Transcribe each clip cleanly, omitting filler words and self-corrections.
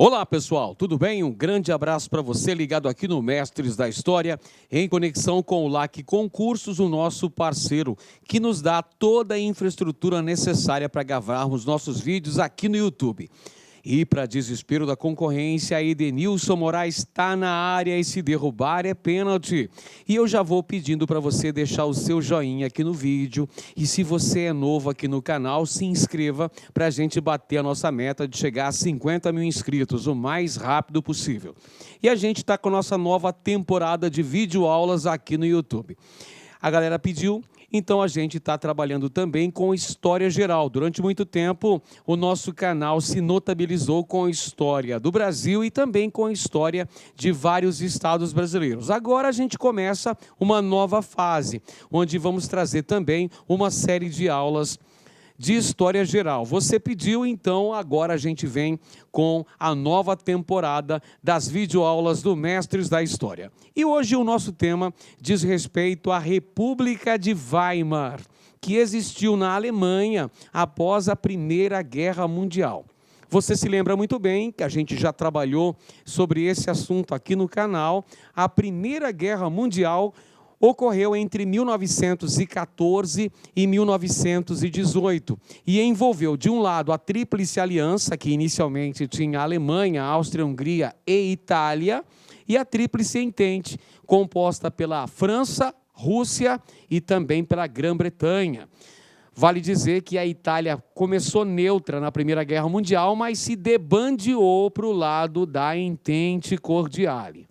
Olá pessoal, tudo bem? Um grande abraço para você ligado aqui no Mestres da História, em conexão com o LAC Concursos, o nosso parceiro, que nos dá toda a infraestrutura necessária para gravarmos nossos vídeos aqui no YouTube. E para desespero da concorrência, Edenilson Moraes está na área e se derrubar é pênalti. E eu já vou pedindo para você deixar o seu joinha aqui no vídeo. E se você é novo aqui no canal, se inscreva para a gente bater a nossa meta de chegar a 50 mil inscritos o mais rápido possível. E a gente está com a nossa nova temporada de videoaulas aqui no YouTube. A galera pediu, então a gente está trabalhando também com história geral. Durante muito tempo, o nosso canal se notabilizou com história do Brasil e também com história de vários estados brasileiros. Agora a gente começa uma nova fase, onde vamos trazer também uma série de aulas de história geral. Você pediu, então agora a gente vem com a nova temporada das videoaulas do Mestres da História. E hoje o nosso tema diz respeito à República de Weimar, que existiu na Alemanha após a Primeira Guerra Mundial. Você se lembra muito bem que a gente já trabalhou sobre esse assunto aqui no canal. A Primeira Guerra Mundial ocorreu entre 1914 e 1918 e envolveu, de um lado, a Tríplice Aliança, que inicialmente tinha a Alemanha, Áustria-Hungria e Itália, e a Tríplice Entente, composta pela França, Rússia e também pela Grã-Bretanha. Vale dizer que a Itália começou neutra na Primeira Guerra Mundial, mas se debandeou para o lado da Entente Cordiale.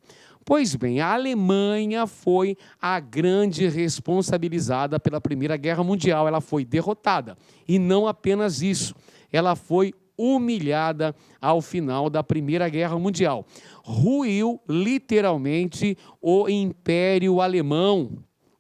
Pois bem, a Alemanha foi a grande responsabilizada pela Primeira Guerra Mundial. Ela foi derrotada. E não apenas isso, ela foi humilhada ao final da Primeira Guerra Mundial. Ruiu, literalmente, o Império Alemão.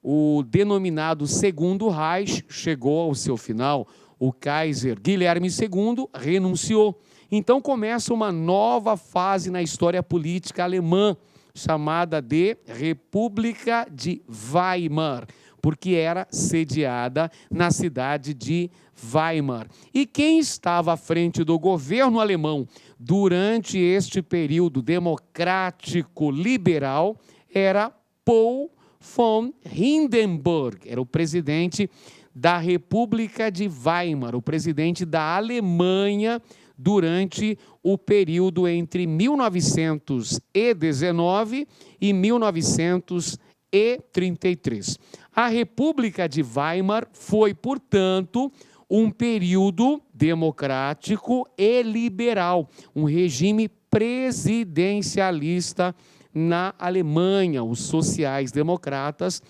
O denominado Segundo Reich chegou ao seu final. O Kaiser Guilherme II renunciou. Então começa uma nova fase na história política alemã, chamada de República de Weimar, porque era sediada na cidade de Weimar. E quem estava à frente do governo alemão durante este período democrático liberal era Paul von Hindenburg, era o presidente da República de Weimar, o presidente da Alemanha durante o período entre 1919 e 1933. A República de Weimar foi, portanto, um período democrático e liberal, um regime presidencialista na Alemanha. Os sociais-democratas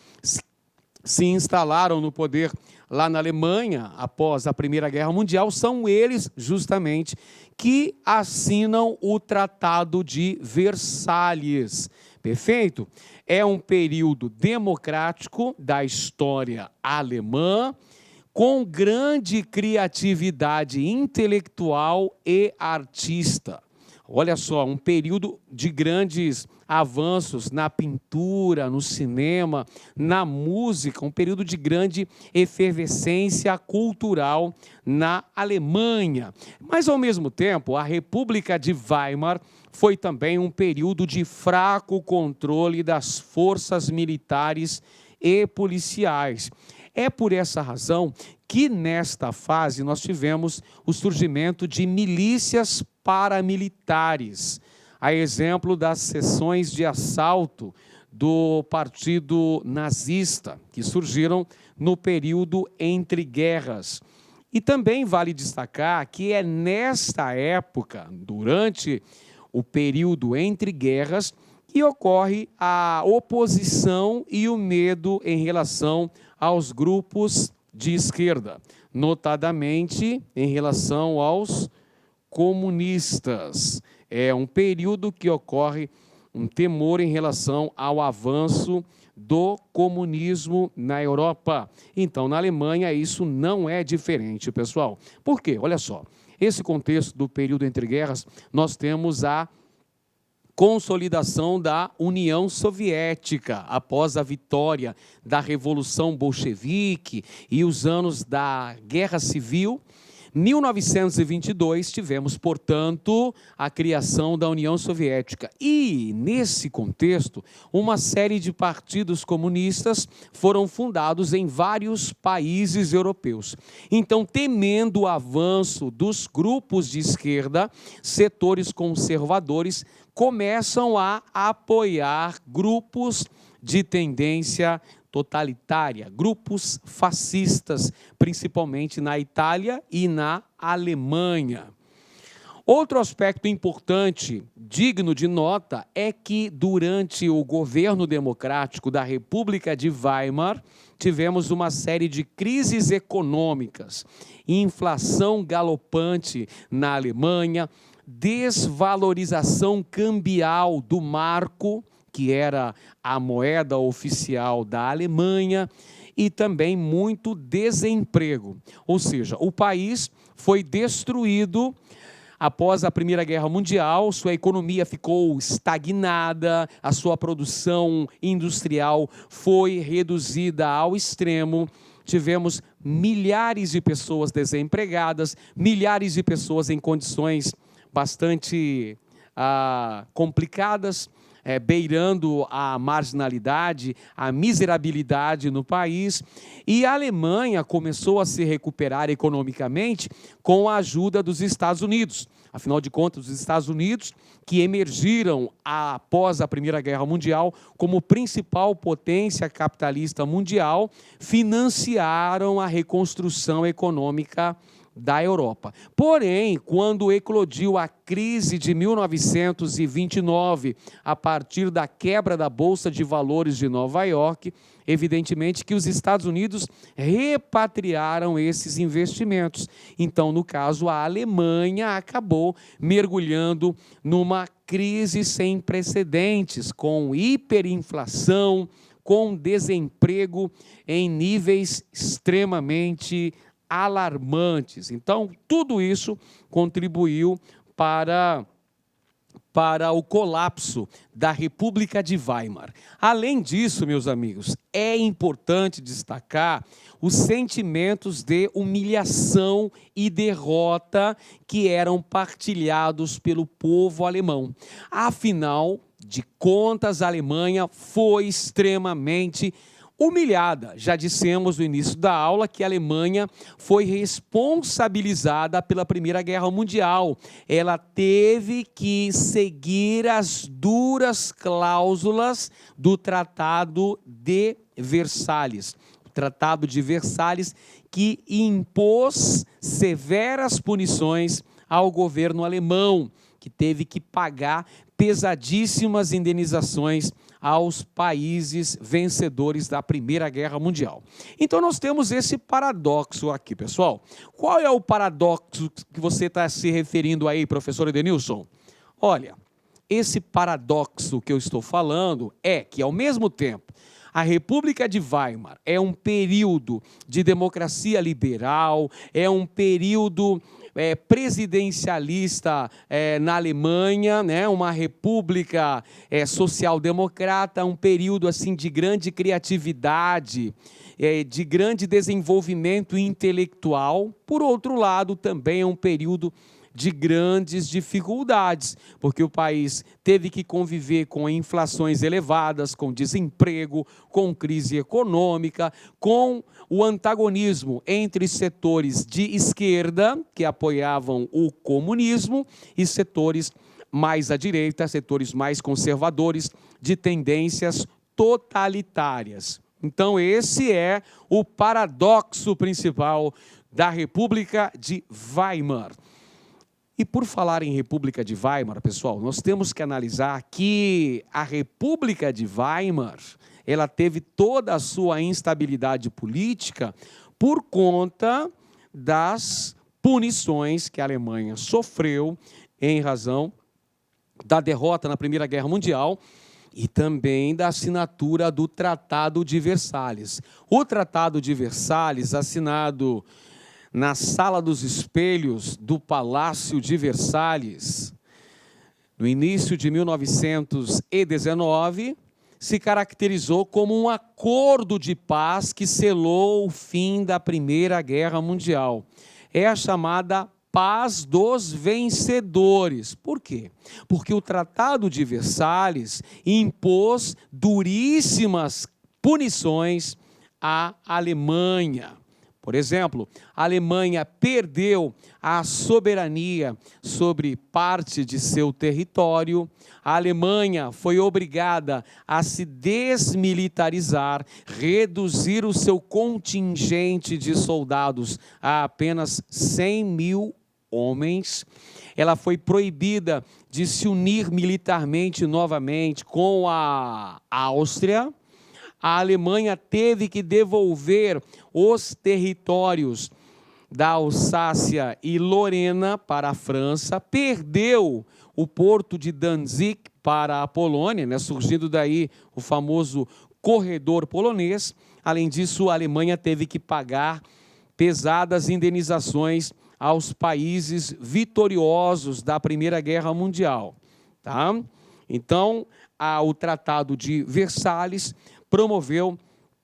se instalaram no poder lá na Alemanha após a Primeira Guerra Mundial. São eles, justamente, que assinam o Tratado de Versalhes. Perfeito? É um período democrático da história alemã, com grande criatividade intelectual e artista. Olha só, um período de grandes avanços na pintura, no cinema, na música, um período de grande efervescência cultural na Alemanha. Mas, ao mesmo tempo, a República de Weimar foi também um período de fraco controle das forças militares e policiais. É por essa razão que, nesta fase, nós tivemos o surgimento de milícias paramilitares, a exemplo das seções de assalto do Partido Nazista, que surgiram no período entre guerras. E também vale destacar que é nesta época, durante o período entre guerras, que ocorre a oposição e o medo em relação aos grupos de esquerda, notadamente em relação aos comunistas. É um período que ocorre um temor em relação ao avanço do comunismo na Europa. Então, na Alemanha, isso não é diferente, pessoal. Por quê? Olha só, esse contexto do período entre guerras, nós temos a consolidação da União Soviética após a vitória da Revolução Bolchevique e os anos da Guerra Civil. 1922 tivemos, portanto, a criação da União Soviética. E, nesse contexto, uma série de partidos comunistas foram fundados em vários países europeus. Então, temendo o avanço dos grupos de esquerda, setores conservadores começam a apoiar grupos de tendência totalitária, grupos fascistas, principalmente na Itália e na Alemanha. Outro aspecto importante, digno de nota, é que durante o governo democrático da República de Weimar, tivemos uma série de crises econômicas, inflação galopante na Alemanha, desvalorização cambial do marco, que era a moeda oficial da Alemanha, e também muito desemprego. Ou seja, o país foi destruído após a Primeira Guerra Mundial, sua economia ficou estagnada, a sua produção industrial foi reduzida ao extremo, tivemos milhares de pessoas desempregadas, milhares de pessoas em condições bastante complicadas, beirando a marginalidade, a miserabilidade no país, e a Alemanha começou a se recuperar economicamente com a ajuda dos Estados Unidos. Afinal de contas, os Estados Unidos, que emergiram após a Primeira Guerra Mundial como principal potência capitalista mundial, financiaram a reconstrução econômica da Europa. Porém, quando eclodiu a crise de 1929, a partir da quebra da Bolsa de Valores de Nova York, evidentemente que os Estados Unidos repatriaram esses investimentos. Então, no caso, a Alemanha acabou mergulhando numa crise sem precedentes, com hiperinflação, com desemprego em níveis extremamente alarmantes. Então, tudo isso contribuiu para o colapso da República de Weimar. Além disso, meus amigos, é importante destacar os sentimentos de humilhação e derrota que eram partilhados pelo povo alemão. Afinal de contas, a Alemanha foi extremamente humilhada. Já dissemos no início da aula que a Alemanha foi responsabilizada pela Primeira Guerra Mundial. Ela teve que seguir as duras cláusulas do Tratado de Versalhes. O Tratado de Versalhes que impôs severas punições ao governo alemão, que teve que pagar pesadíssimas indenizações aos países vencedores da Primeira Guerra Mundial. Então, nós temos esse paradoxo aqui, pessoal. Qual é o paradoxo que você está se referindo aí, professor Edenilson? Olha, esse paradoxo que eu estou falando é que, ao mesmo tempo, a República de Weimar é um período de democracia liberal, é um período presidencialista na Alemanha, né? Uma república social-democrata, um período assim, de grande criatividade, de grande desenvolvimento intelectual. Por outro lado, também é um período de grandes dificuldades, porque o país teve que conviver com inflações elevadas, com desemprego, com crise econômica, com o antagonismo entre setores de esquerda, que apoiavam o comunismo, e setores mais à direita, setores mais conservadores, de tendências totalitárias. Então, esse é o paradoxo principal da República de Weimar. E por falar em República de Weimar, pessoal, nós temos que analisar que a República de Weimar, ela teve toda a sua instabilidade política por conta das punições que a Alemanha sofreu em razão da derrota na Primeira Guerra Mundial e também da assinatura do Tratado de Versalhes. O Tratado de Versalhes, assinado na Sala dos Espelhos do Palácio de Versalhes, no início de 1919, se caracterizou como um acordo de paz que selou o fim da Primeira Guerra Mundial. é a chamada paz dos vencedores. Por quê? Porque o Tratado de Versalhes impôs duríssimas punições à Alemanha. Por exemplo, a Alemanha perdeu a soberania sobre parte de seu território. A Alemanha foi obrigada a se desmilitarizar, reduzir o seu contingente de soldados a apenas 100 mil homens. Ela foi proibida de se unir militarmente novamente com a Áustria. A Alemanha teve que devolver os territórios da Alsácia e Lorena para a França, perdeu o porto de Danzig para a Polônia, né, surgindo daí o famoso corredor polonês. Além disso, a Alemanha teve que pagar pesadas indenizações aos países vitoriosos da Primeira Guerra Mundial. Tá? Então, o Tratado de Versalhes promoveu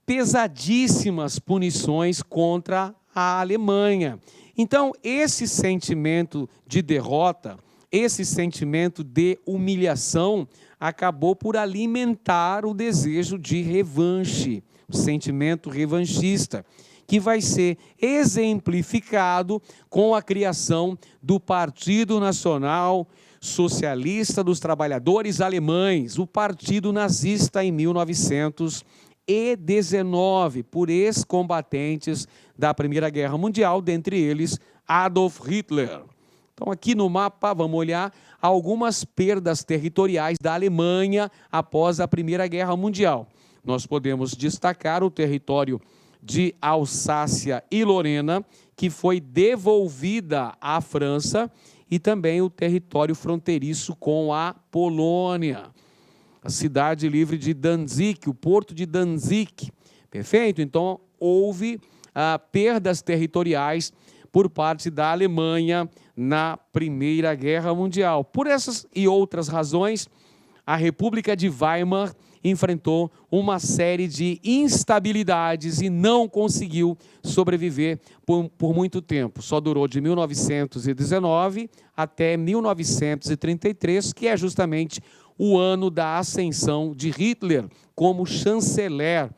pesadíssimas punições contra a Alemanha. Então, esse sentimento de derrota, esse sentimento de humilhação, acabou por alimentar o desejo de revanche, o sentimento revanchista, que vai ser exemplificado com a criação do Partido Nacional Socialista dos Trabalhadores Alemães, o Partido Nazista, em 1919, por ex-combatentes da Primeira Guerra Mundial, dentre eles Adolf Hitler. Então, aqui no mapa, vamos olhar algumas perdas territoriais da Alemanha após a Primeira Guerra Mundial. Nós podemos destacar o território de Alsácia e Lorena, que foi devolvida à França, e também o território fronteiriço com a Polônia, a cidade livre de Danzig, o porto de Danzig. Perfeito? Então, houve perdas territoriais por parte da Alemanha na Primeira Guerra Mundial. Por essas e outras razões, a República de Weimar enfrentou uma série de instabilidades e não conseguiu sobreviver por muito tempo. Só durou de 1919 até 1933, que é justamente o ano da ascensão de Hitler como chanceler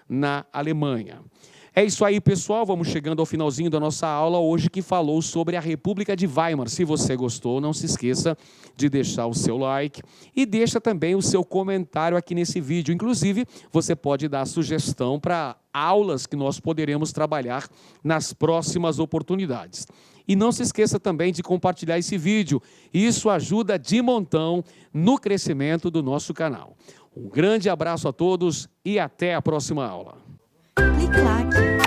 na Alemanha. É isso aí, pessoal, vamos chegando ao finalzinho da nossa aula hoje, que falou sobre a República de Weimar. Se você gostou, não se esqueça de deixar o seu like e deixa também o seu comentário aqui nesse vídeo. Inclusive, você pode dar sugestão para aulas que nós poderemos trabalhar nas próximas oportunidades. E não se esqueça também de compartilhar esse vídeo. Isso ajuda de montão no crescimento do nosso canal. Um grande abraço a todos e até a próxima aula. Clique like.